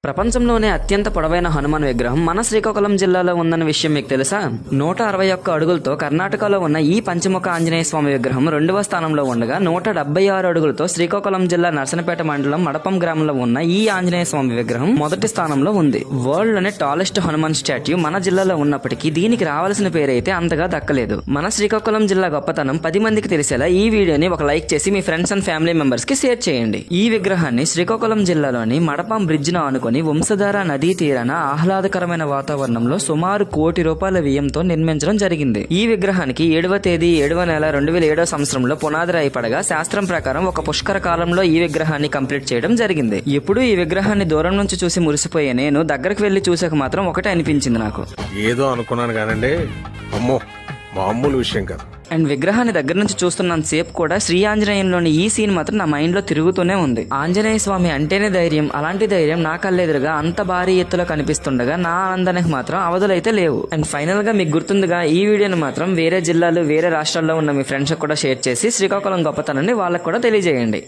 ప్రపంచంలోనే అత్యంత పొడవైన హనుమాన్ విగ్రహం మన శ్రీకాకుళం జిల్లాలో ఉందన్న విషయం మీకు తెలుసా? 161 అడుగులతో కర్ణాటకలో ఉన్న ఈ పంచముఖ ఆంజనేయ స్వామి విగ్రహం 2వ స్థానంలో ఉండగా 176 అడుగులతో శ్రీకాకుళం జిల్లా నర్సనపేట మండలం మడపం గ్రామంలో ఉన్న ఈ ఆంజనేయ స్వామి విగ్రహం మొదటి స్థానంలో ఉంది. వరల్డ్ లోనే టాలెస్ట్ హనుమాన్ స్టాట్యూ మన జిల్లాలో ఉన్నప్పటికీ దీనికి రావాల్సిన పేరైతే అంతగా దక్కలేదు. మన శ్రీకాకుళం జిల్లా గొప్పతనం 10 మందికి తెలిసేలా ఈ వీడియోని ఒక లైక్ చేసి మీ ఫ్రెండ్స్ అండ్ ఫ్యామిలీ మెంబర్స్ కి షేర్ చేయండి. ఈ విగ్రహాన్ని శ్రీకాకుళం జిల్లాలోని మడపం బ్రిడ్జ్ ను ఆనుకొని వంశధార నదీ తీరాన ఆహ్లాదకరమైన వాతావరణంలో సుమారు ₹1 కోటి వ్యయంతో నిర్మించడం జరిగింది. ఈ విగ్రహానికి 7వ తేదీ 7వ నెల 2007 సంవత్సరంలో పునాది రాయి పడగా శాస్త్రం ప్రకారం ఒక పుష్కర కాలంలో ఈ విగ్రహాన్ని కంప్లీట్ చేయడం జరిగింది. ఎప్పుడు ఈ విగ్రహాన్ని దూరం నుంచి చూసి మురిసిపోయే నేను దగ్గరకు వెళ్లి చూసాక మాత్రం ఒకటే అనిపించింది నాకు. ఏదో అనుకున్నాను కానండి, అమ్మో మామూలు విషయం కాదు. అండ్ విగ్రహాన్ని దగ్గర నుంచి చూస్తున్నంత సేపు కూడా శ్రీ ఆంజనేయంలోని ఈ సీన్ మాత్రం నా మైండ్ లో తిరుగుతూనే ఉంది. ఆంజనేయ స్వామి అంటేనే ధైర్యం, అలాంటి ధైర్యం నా కళ్ళెదురుగా అంత భారీ ఎత్తులో కనిపిస్తుండగా నా ఆనందానికి మాత్రం అవధులైతే లేవు. అండ్ ఫైనల్ గా మీకు గుర్తుందిగా, ఈ వీడియోని మాత్రం వేరే జిల్లాలు వేరే రాష్ట్రాల్లో ఉన్న మీ ఫ్రెండ్స్ కూడా షేర్ చేసి శ్రీకాకుళం గొప్పతనాన్ని వాళ్ళకు కూడా తెలియజేయండి.